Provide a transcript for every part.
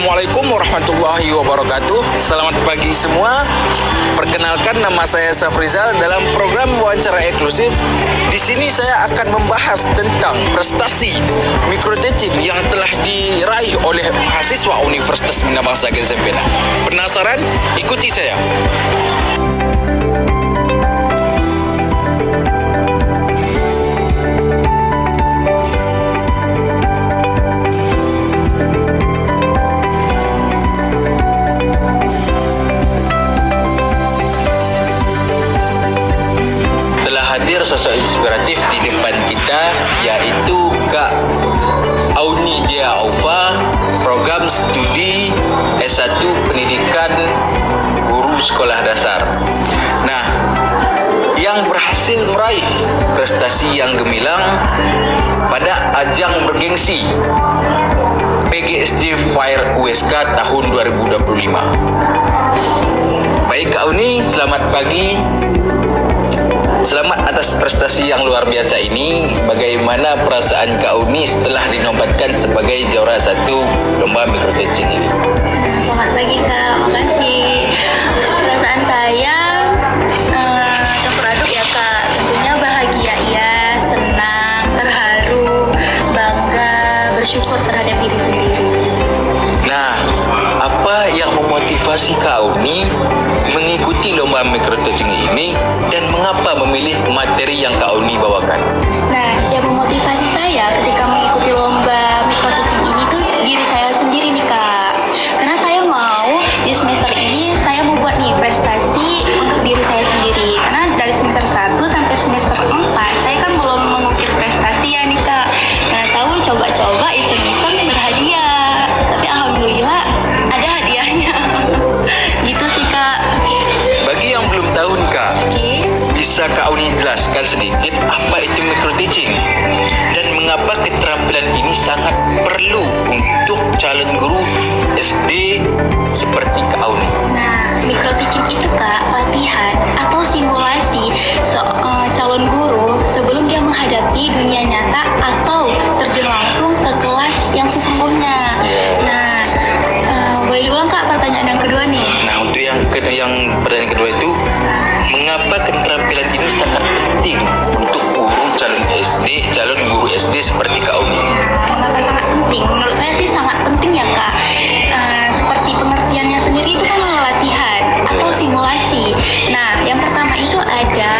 Assalamualaikum warahmatullahi wabarakatuh. Selamat pagi semua. Perkenalkan, nama saya Safrizal. Dalam program wawancara eksklusif, di sini saya akan membahas tentang prestasi micro teaching yang telah diraih oleh mahasiswa Universitas Bina Bangsa Sempena. Penasaran? Ikuti saya. Hadir sosok inspiratif di depan kita, yaitu Kak Auni Dia Aufa, program studi S1 Pendidikan Guru Sekolah Dasar. Nah, yang berhasil meraih prestasi yang gemilang pada ajang bergengsi PGSD Fire USK tahun 2025. Baik Kak Auni, selamat pagi. Selamat atas prestasi yang luar biasa ini. Bagaimana perasaan Kak Auni setelah dinobatkan sebagai juara 1 lomba micro teaching ini? Selamat pagi Kak, makasih. Perasaan saya campur aduk ya Kak. Tentunya bahagia ya, senang, terharu, bangga, bersyukur terhadap diri sendiri. Nah, apa yang memotivasi Kak Auni mengikuti lomba micro teaching ini dan mengapa memilih materi yang Kak Auni bawakan? Nah, yang memotivasi saya ketika mengikuti lomba micro teaching ini tuh diri saya sendiri nih Kak. Karena saya mau di semester ini saya mau buat nih prestasi untuk diri saya sendiri. Karena dari semester 1 sampai semester 4 saya kan belum mengukir prestasi ya nih Kak. Nah, tahu coba-coba iseng-iseng berhadiah. Tapi alhamdulillah ada hadiahnya. Gitu sih Kak. Bagi yang belum tahu nih Kak, bisa Kak Auni jelaskan sedikit apa itu micro teaching dan mengapa keterampilan ini sangat perlu untuk calon guru SD seperti Kak Auni? Nah, micro teaching itu Kak, latihan atau simulasi calon guru sebelum dia menghadapi dunia nyata atau terjun langsung ke kelas yang sesungguhnya. Nah, boleh diulang Kak pertanyaan yang kedua nih? Nah, untuk yang pertanyaan kedua itu, mengapa keterampilan ini sangat penting untuk calon guru SD seperti Kak Auni? Mengapa sangat penting? Menurut saya sih sangat penting ya Kak. Seperti pengertiannya sendiri itu kan latihan atau simulasi. Nah, yang pertama itu ada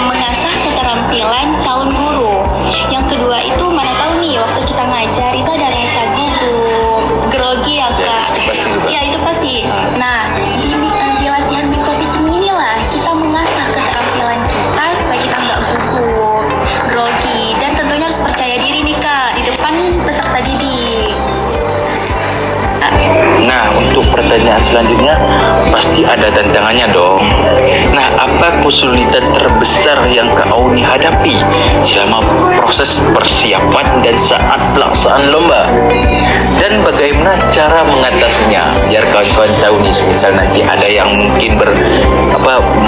mengasah keterampilan calon guru. Yang kedua itu mana tahu nih waktu kita ngajar itu ada rasa gugup, grogi ya Kak. Ya, itu pasti juga. Ya, itu pasti. Nah, di latihan micro teaching inilah kita mengasah keterampilan kita supaya kita nggak gugup, grogi, dan tentunya harus percaya diri nih Kak di depan peserta didik. Nah, untuk pertanyaan selanjutnya pasti ada tantangannya dong. Nah, apa kesulitan terbesar yang Kak Auni hadapi selama proses persiapan dan saat pelaksanaan lomba? Dan bagaimana cara mengatasinya? Biar kawan-kawan tahu nih, misal nanti ada yang mungkin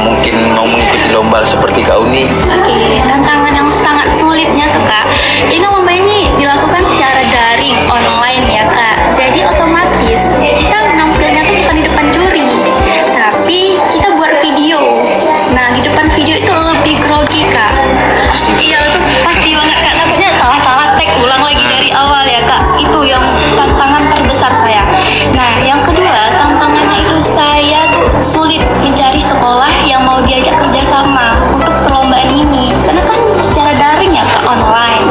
mungkin mau mengikuti lomba seperti Kak Auni. Oke, tantangan yang sangat sulitnya tuh Kak, ini lomba ini dilakukan secara daring, online ya Kak. Jadi otomatis kita nampilnya tuh bukan di depan juri, tapi kita buat video. Nah, di depan video itu lebih grogi Kak. Iya, itu pasti banget Kak. Takutnya salah-salah tag ulang lagi dari awal ya Kak. Itu yang tantangan terbesar saya. Nah, yang kedua tantangannya itu saya tuh sulit mencari sekolah yang mau diajak kerjasama untuk perlombaan ini. Karena kan secara daring ya Kak, online.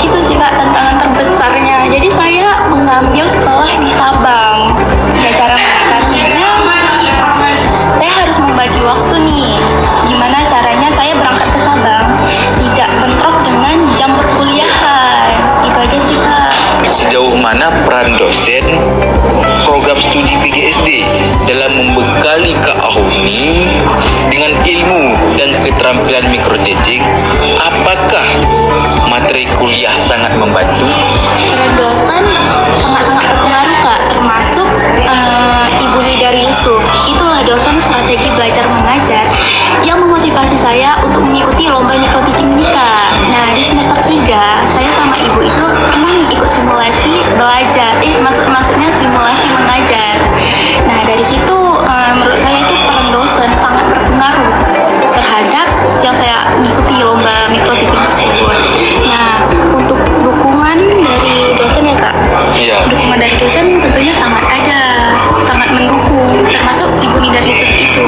Gitu sih Kak tantangan terbesarnya. Jadi saya mengambil sekolah di Sabang. Ya, cara mengatasinya saya harus membagi waktu nih. Gimana caranya saya berangkat ke Sabang tidak bentrok dengan jam perkuliahan. Itu aja sih Kak. Sejauh mana peran dosen program studi PGSD dalam membekali Kak Auni dengan ilmu dan keterampilan micro teaching? Apakah materi kuliah sangat membantu? Peran dosen sangat-sangat berpengaruh Kak, termasuk Ibu Lidar Yusuf. Itulah dosen strategi belajar mengajar yang memotivasi saya untuk mengikuti lomba micro teaching ini Kak. Nah, di semester 3 saya sama Ibu itu pernah nih ikut simulasi belajar. Maksudnya simulasi mengajar. Nah, dari situ menurut saya itu peran dosen sangat berpengaruh terhadap yang saya mengikuti lomba mikro teaching tersebut. Nah, untuk dukungan dari dosen ya Kak, Iya. dukungan dari dosen tentunya sangat ada, sangat mendukung, termasuk Ibu Nidar Yusuf itu.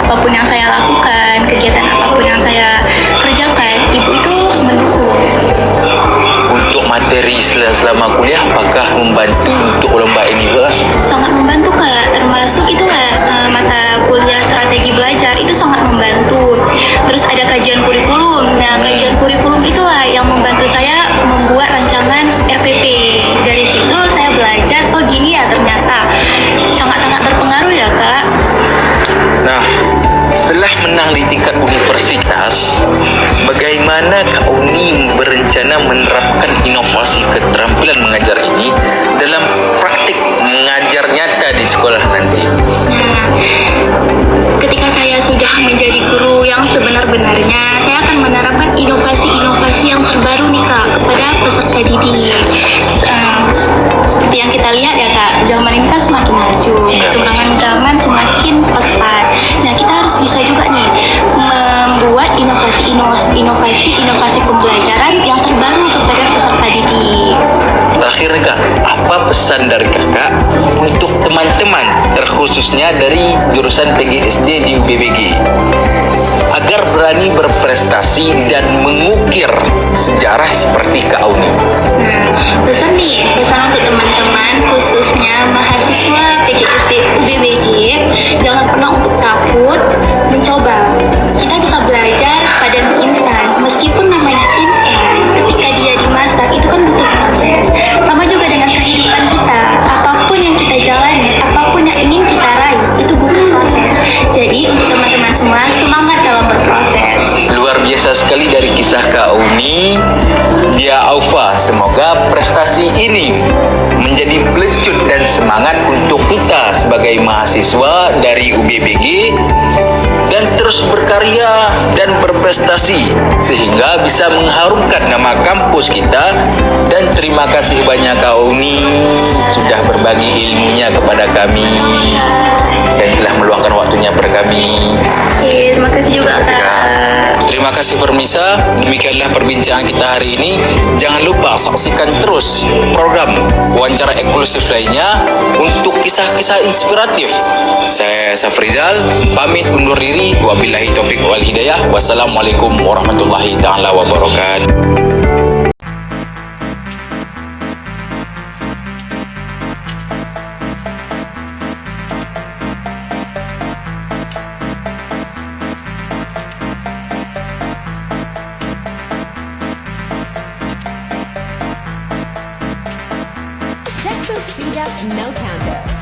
Apapun yang saya lakukan, kegiatan apapun yang saya kerjakan, Ibu itu mendukung. Untuk materi selama kuliah, apakah membantu untuk lomba ini pula? Sangat membantu Kak, termasuk itulah mata kuliah strategi belajar itu sangat membantu. Terus ada kajian kurikulum. Nah, kajian kurikulum itulah yang membantu saya membuat rancangan RPP. Dari situ saya belajar, oh gini ya ternyata. Sangat-sangat berpengaruh ya Kak. Nah, setelah menang di tingkat universitas, bagaimana Kak Uni berencana menerapkan inovasi keterampilan mengajar ini dalam praktik mengajar nyata di sekolah nanti? Nah, ketika saya sudah menjadi guru yang sebenar-benarnya, saya akan menerapkan inovasi-inovasi yang terbaru nih Kak kepada peserta didik. Seperti yang kita lihat ya Kak, zaman ini kan semakin maju, perkembangan zaman semakin pesat. Nah, kita harus bisa juga nih membuat inovasi pembelajaran yang terbaru kepada peserta didik. Terakhir Kak, apa pesan dari Kakak untuk teman-teman terkhususnya dari jurusan PGSD di UBBG agar berani berprestasi dan mengukir sejarah seperti Kak Uni? Pesan untuk teman-teman khususnya mahasiswa PGSD UBBG, jangan pernah untuk takut mencoba. Kita bisa belajar pada mie instan, meskipun namanya instan, ketika dia dimasak itu kan butuh proses. Sama juga dengan kehidupan kita, apapun yang kita jalani, apapun yang ingin kita raih, itu butuh proses. Jadi untuk teman-teman semua, semangat dalam berproses. Luar biasa sekali dari kisah Kak Uni, Dia Aufa. Semoga prestasi ini menjadi pelecut dan semangat untuk kita sebagai mahasiswa dari UBBG dan terus berkarya dan berprestasi sehingga bisa mengharumkan nama kampus kita. Dan terima kasih banyak Kak Uni sudah berbagi ilmunya kepada kami dan telah meluangkan waktunya pada kami. Oke, terima kasih juga Kak. Terima kasih Permisa, demikianlah perbincangan kita hari ini. Jangan lupa saksikan terus program wawancara eksklusif lainnya untuk kisah-kisah inspiratif. Saya Safrizal, pamit undur diri. Wabillahi taufik wal hidayah. Wassalamualaikum warahmatullahi taala wabarakatuh. Texas Speed Up No Counter.